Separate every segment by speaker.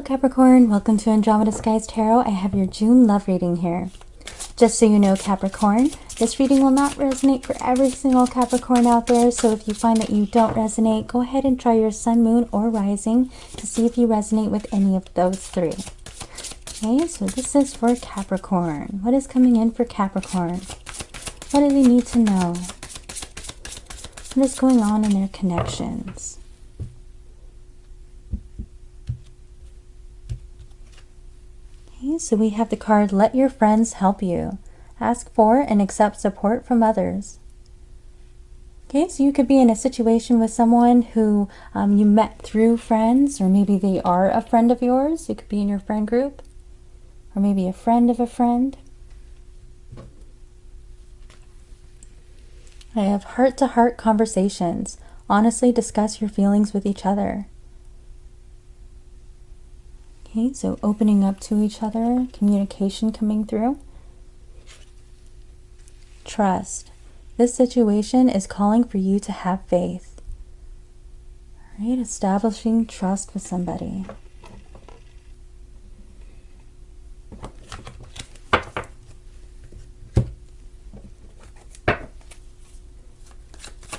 Speaker 1: Capricorn, welcome to Andromeda Skies Tarot. I have your June love reading here. Just so you know, Capricorn, this reading will not resonate for every single Capricorn out there, so if you find that you don't resonate, go ahead and try your sun, moon, or rising to see if you resonate with any of those three. Okay, so this is for Capricorn. What is coming in for Capricorn? What do they need to know? What is going on in their connections? Okay, so we have the card, Let Your Friends Help You. Ask for and accept support from others. Okay, so you could be in a situation with someone who you met through friends, or maybe they are a friend of yours. You could be in your friend group, or maybe a friend of a friend. I have heart-to-heart conversations. Honestly discuss your feelings with each other. Okay, so opening up to each other, communication coming through. Trust. This situation is calling for you to have faith. All right, establishing trust with somebody.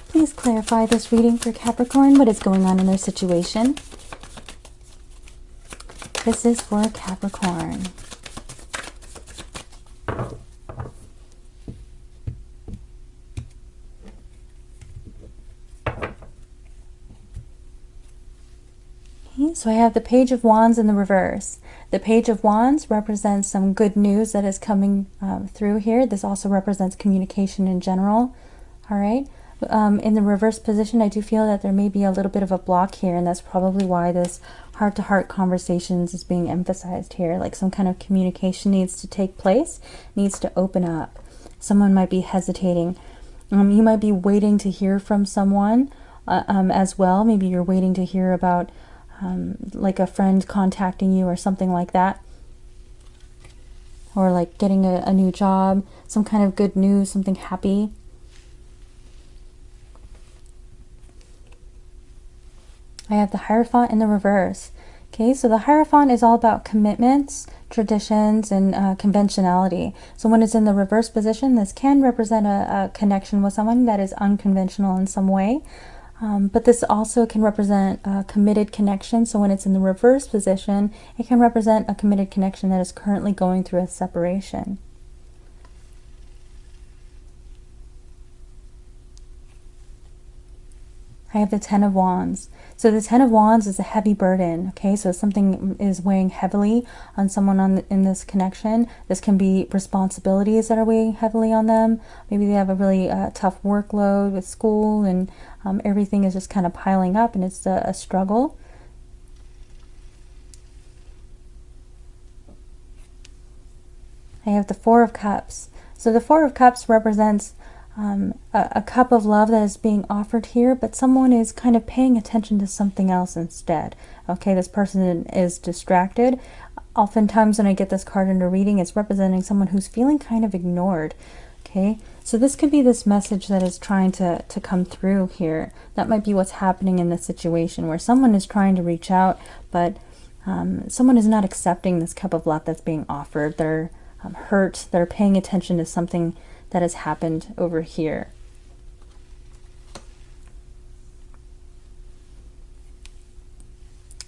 Speaker 1: Please clarify this reading for Capricorn. What is going on in their situation? This is for Capricorn. Okay, so I have the Page of Wands in the reverse. The Page of Wands represents some good news that is coming through here. This also represents communication in general. All right. In the reverse position, I do feel that there may be a little bit of a block here, and that's probably why this heart-to-heart conversations is being emphasized here. Like some kind of communication needs to take place, needs to open up. Someone might be hesitating. You might be waiting to hear from someone as well. Maybe you're waiting to hear about like a friend contacting you or something like that. Or like getting a new job, some kind of good news, something happy. I have the Hierophant in the reverse. Okay, so the Hierophant is all about commitments, traditions, and conventionality. So when it's in the reverse position, this can represent a connection with someone that is unconventional in some way. But this also can represent a committed connection. So when it's in the reverse position, it can represent a committed connection that is currently going through a separation. I have the Ten of Wands. So the Ten of Wands is a heavy burden, okay? So something is weighing heavily on someone in this connection. This can be responsibilities that are weighing heavily on them. Maybe they have a really tough workload with school, and everything is just kind of piling up, and it's a struggle. I have the Four of Cups. So the Four of Cups represents a cup of love that is being offered here, but someone is kind of paying attention to something else instead. Okay, this person is distracted. Oftentimes when I get this card in a reading, it's representing someone who's feeling kind of ignored. Okay, so this could be this message that is trying to come through here. That might be what's happening in this situation, where someone is trying to reach out, but someone is not accepting this cup of love that's being offered. They're hurt. They're paying attention to something that has happened over here.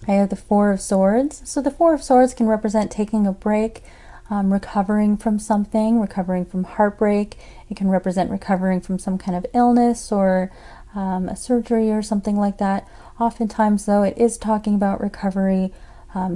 Speaker 1: I have the Four of Swords. So the Four of Swords can represent taking a break, recovering from something, recovering from heartbreak. It can represent recovering from some kind of illness or a surgery or something like that. Oftentimes, though, it is talking about recovery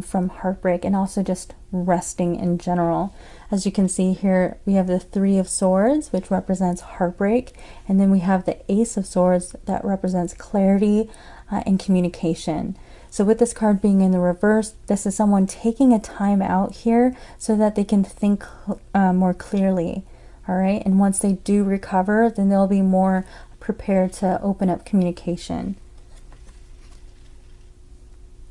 Speaker 1: from heartbreak and also just resting in general. As you can see here, we have the Three of Swords, which represents heartbreak, and then we have the Ace of Swords that represents clarity and communication. So with this card being in the reverse, this is someone taking a time out here so that they can think more clearly. All right, and once they do recover, then they'll be more prepared to open up communication.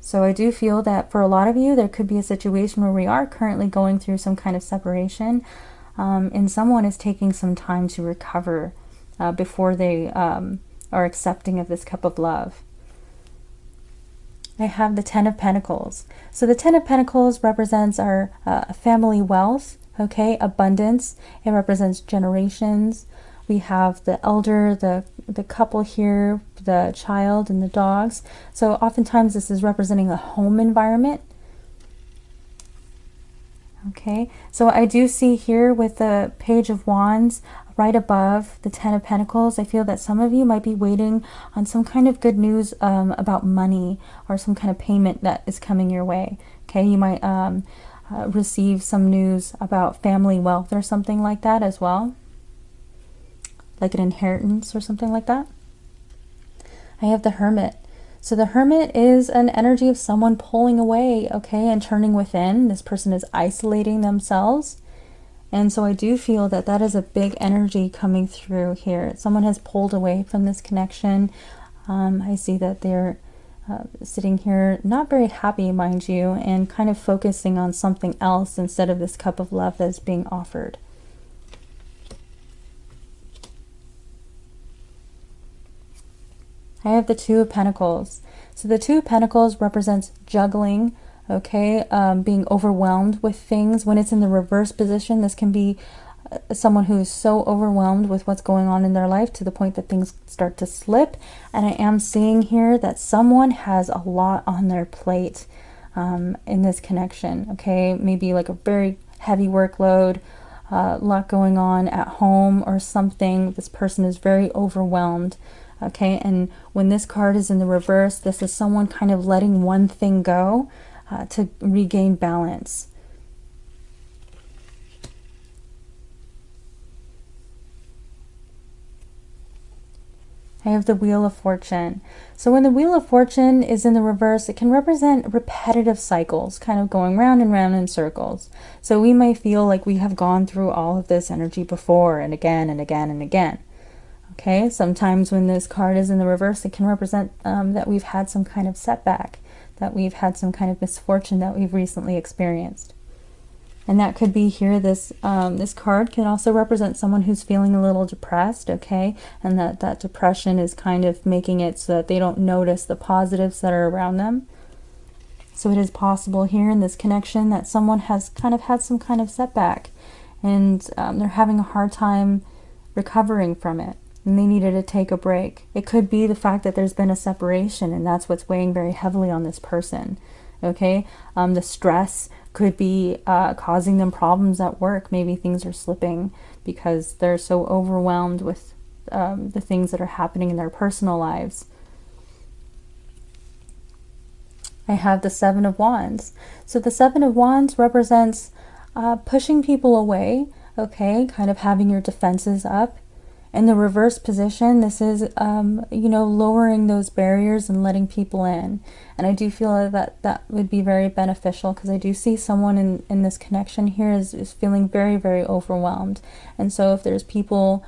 Speaker 1: So I do feel that for a lot of you, there could be a situation where we are currently going through some kind of separation, and someone is taking some time to recover before they are accepting of this cup of love. I have the Ten of Pentacles. So the Ten of Pentacles represents our family wealth, okay, abundance. It represents generations. We have the elder, the couple here, the child, and the dogs. So oftentimes this is representing a home environment. Okay, so I do see here with the Page of Wands right above the Ten of Pentacles, I feel that some of you might be waiting on some kind of good news about money or some kind of payment that is coming your way. Okay, you might receive some news about family wealth or something like that as well, like an inheritance or something like that. I have the Hermit. So the Hermit is an energy of someone pulling away, okay, and turning within. This person is isolating themselves. And so I do feel that that is a big energy coming through here. Someone has pulled away from this connection. I see that they're sitting here not very happy, mind you, and kind of focusing on something else instead of this cup of love that's being offered. I have the Two of Pentacles. So the Two of Pentacles represents juggling, okay, being overwhelmed with things. When it's in the reverse position, this can be someone who is so overwhelmed with what's going on in their life to the point that things start to slip. And I am seeing here that someone has a lot on their plate in this connection, okay? Maybe like a very heavy workload, a lot going on at home or something. This person is very overwhelmed. Okay, and when this card is in the reverse, this is someone kind of letting one thing go to regain balance. I have the Wheel of Fortune. So when the Wheel of Fortune is in the reverse, it can represent repetitive cycles, kind of going round and round in circles. So we may feel like we have gone through all of this energy before and again and again and again. Okay, sometimes when this card is in the reverse, it can represent that we've had some kind of setback, that we've had some kind of misfortune that we've recently experienced. And that could be here, this card can also represent someone who's feeling a little depressed, okay? And that depression is kind of making it so that they don't notice the positives that are around them. So it is possible here in this connection that someone has kind of had some kind of setback and they're having a hard time recovering from it. And they needed to take a break. It could be the fact that there's been a separation and that's what's weighing very heavily on this person. Okay, the stress could be causing them problems at work. Maybe things are slipping because they're so overwhelmed with the things that are happening in their personal lives. I have the Seven of Wands. So the Seven of Wands represents pushing people away, okay, kind of having your defenses up. In the reverse position, this is, you know, lowering those barriers and letting people in. And I do feel that that would be very beneficial because I do see someone in this connection here is feeling very, very overwhelmed. And so if there's people,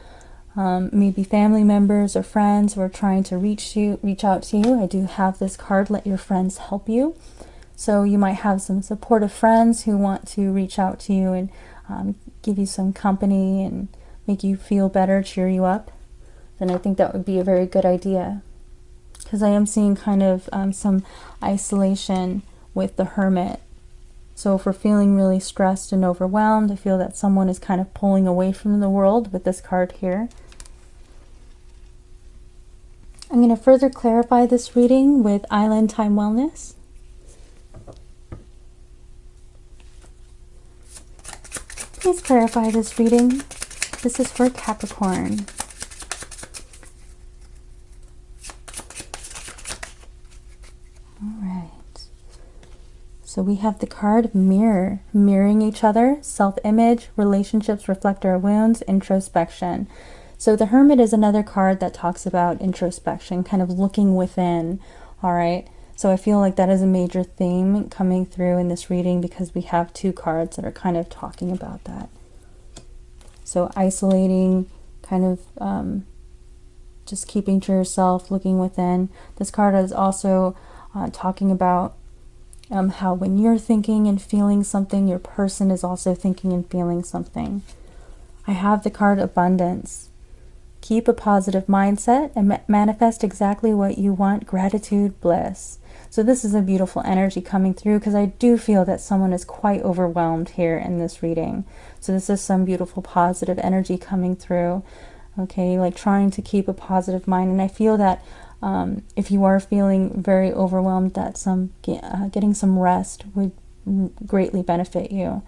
Speaker 1: maybe family members or friends who are trying to reach out to you, I do have this card, Let Your Friends Help You. So you might have some supportive friends who want to reach out to you and give you some company and make you feel better, cheer you up, then I think that would be a very good idea. Because I am seeing kind of some isolation with the Hermit. So if we're feeling really stressed and overwhelmed, I feel that someone is kind of pulling away from the world with this card here. I'm going to further clarify this reading with Island Time Wellness. Please clarify this reading. This is for Capricorn. All right. So we have the card Mirror, mirroring each other, self-image, relationships reflect our wounds, introspection. So the Hermit is another card that talks about introspection, kind of looking within. All right. So I feel like that is a major theme coming through in this reading because we have two cards that are kind of talking about that. So isolating, kind of just keeping to yourself, looking within. This card is also talking about how when you're thinking and feeling something, your person is also thinking and feeling something. I have the card Abundance. Keep a positive mindset and manifest exactly what you want. Gratitude, bliss. So this is a beautiful energy coming through, because I do feel that someone is quite overwhelmed here in this reading. So this is some beautiful positive energy coming through. Okay, like trying to keep a positive mind. And I feel that if you are feeling very overwhelmed, that getting some rest would greatly benefit you.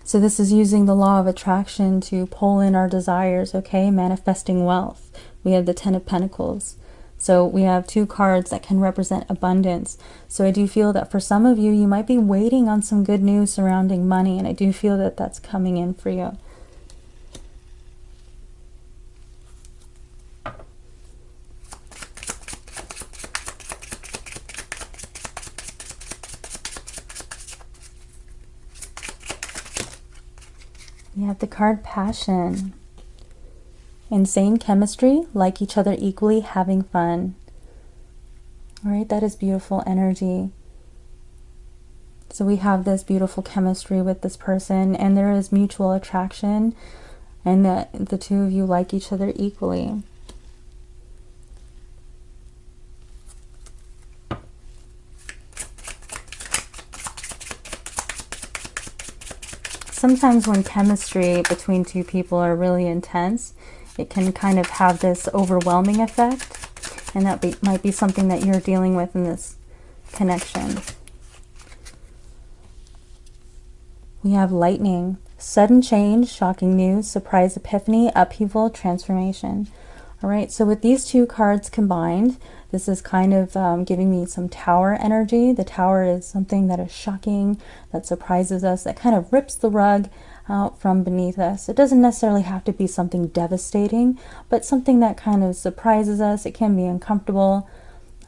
Speaker 1: So this is using the law of attraction to pull in our desires, okay? Manifesting wealth. We have the Ten of Pentacles. So we have two cards that can represent abundance. So I do feel that for some of you, you might be waiting on some good news surrounding money, and I do feel that that's coming in for you. We have the card Passion. Insane chemistry, like each other equally, having fun. All right, that is beautiful energy. So we have this beautiful chemistry with this person, and there is mutual attraction, and the two of you like each other equally. Sometimes when chemistry between two people are really intense, it can kind of have this overwhelming effect, and that might be something that you're dealing with in this connection. We have Lightning. Sudden change, shocking news, surprise epiphany, upheaval, transformation. All right, so with these two cards combined, this is kind of giving me some Tower energy. The Tower is something that is shocking, that surprises us, that kind of rips the rug out from beneath us. It doesn't necessarily have to be something devastating, but something that kind of surprises us. It can be uncomfortable.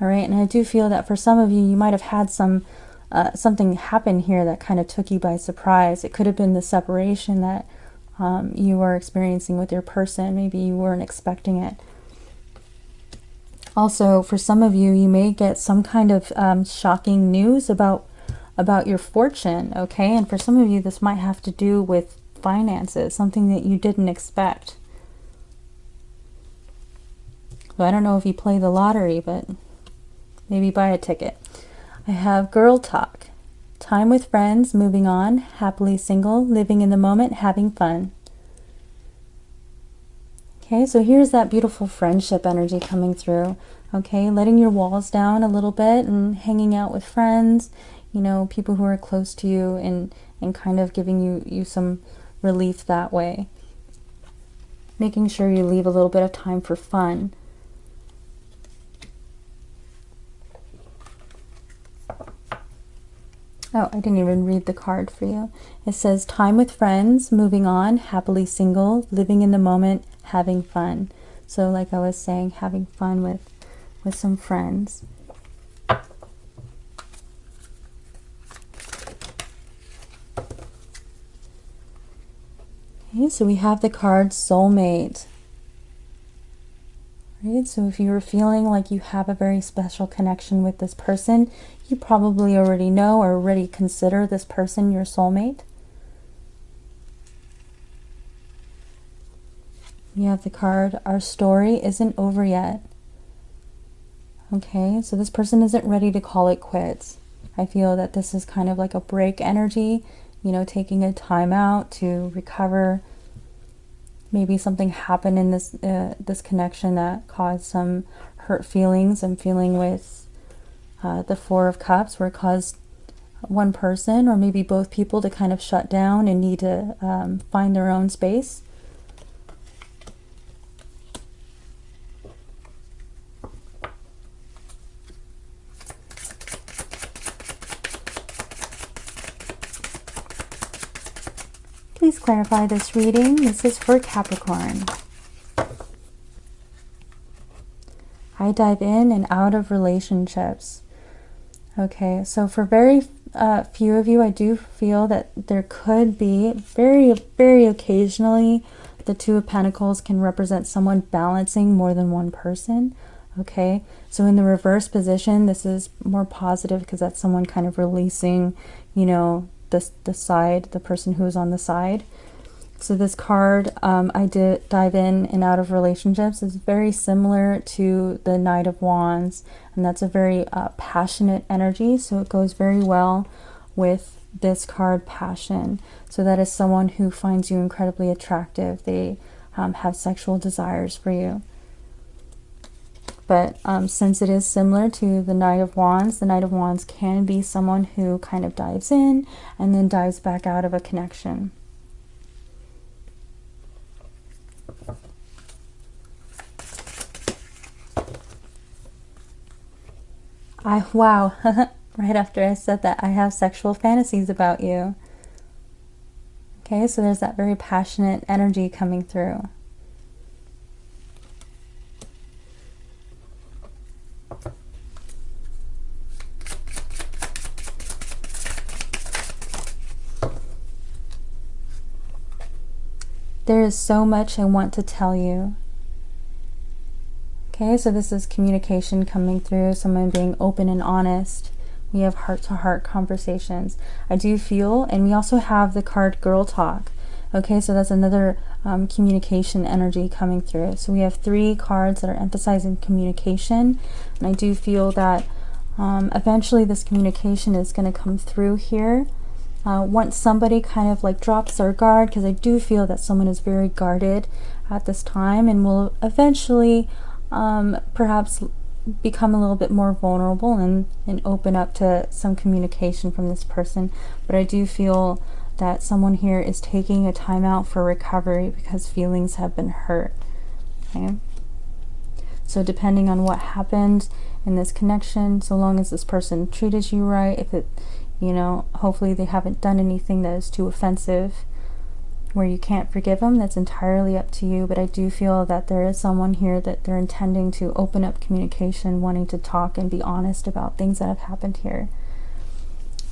Speaker 1: All right, and I do feel that for some of you, you might have had something happen here that kind of took you by surprise. It could have been the separation that you are experiencing with your person. Maybe you weren't expecting it. Also, for some of you, you may get some kind of shocking news about your fortune, okay? And for some of you, this might have to do with finances, something that you didn't expect. So I don't know if you play the lottery, but maybe buy a ticket. I have Girl Talk. Time with friends, moving on, happily single, living in the moment, having fun. Okay, so here's that beautiful friendship energy coming through. Okay, letting your walls down a little bit and hanging out with friends, you know, people who are close to you, and kind of giving you some relief that way. Making sure you leave a little bit of time for fun. Oh, I didn't even read the card for you. It says, time with friends, moving on, happily single, living in the moment, having fun. So like I was saying, having fun with some friends. Okay, so we have the card Soulmate. Right, so if you're feeling like you have a very special connection with this person, you probably already know or already consider this person your soulmate. You have the card, our story isn't over yet. Okay, so this person isn't ready to call it quits. I feel that this is kind of like a break energy, you know, taking a time out to recover. Maybe something happened in this connection that caused some hurt feelings. I'm feeling with the Four of Cups, where it caused one person or maybe both people to kind of shut down and need to find their own space. Please clarify this reading. This is for Capricorn. I dive in and out of relationships. Okay, so for very few of you, I do feel that there could be, very occasionally, the Two of Pentacles can represent someone balancing more than one person. Okay, so in the reverse position, this is more positive because that's someone kind of releasing, you know, the person who's on the side. So this card, I did dive in and out of relationships, is very similar to the Knight of Wands, and that's a very passionate energy, so it goes very well with this card, passion. So that is someone who finds you incredibly attractive. They have sexual desires for you. But since it is similar to the Knight of Wands can be someone who kind of dives in and then dives back out of a connection. Wow, right after I said that, I have sexual fantasies about you. Okay, so there's that very passionate energy coming through. There is so much I want to tell you. Okay, so this is communication coming through, someone being open and honest. We have heart-to-heart conversations. I do feel, and we also have the card Girl Talk. Okay, so that's another communication energy coming through. So we have 3 cards that are emphasizing communication, and I do feel that eventually this communication is going to come through here. Once somebody kind of like drops their guard, because I do feel that someone is very guarded at this time and will eventually perhaps become a little bit more vulnerable and open up to some communication from this person. But I do feel that someone here is taking a time out for recovery because feelings have been hurt. Okay, so depending on what happened in this connection, so long as this person treated you right, if it, you know, hopefully they haven't done anything that is too offensive where you can't forgive them, that's entirely up to you. But I do feel that there is someone here that they're intending to open up communication, wanting to talk and be honest about things that have happened here.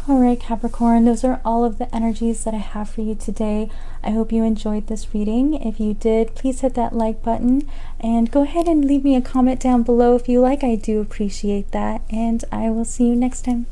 Speaker 1: All right, Capricorn, those are all of the energies that I have for you today. I hope you enjoyed this reading. If you did, please hit that like button and go ahead and leave me a comment down below if you like. I do appreciate that, and I will see you next time.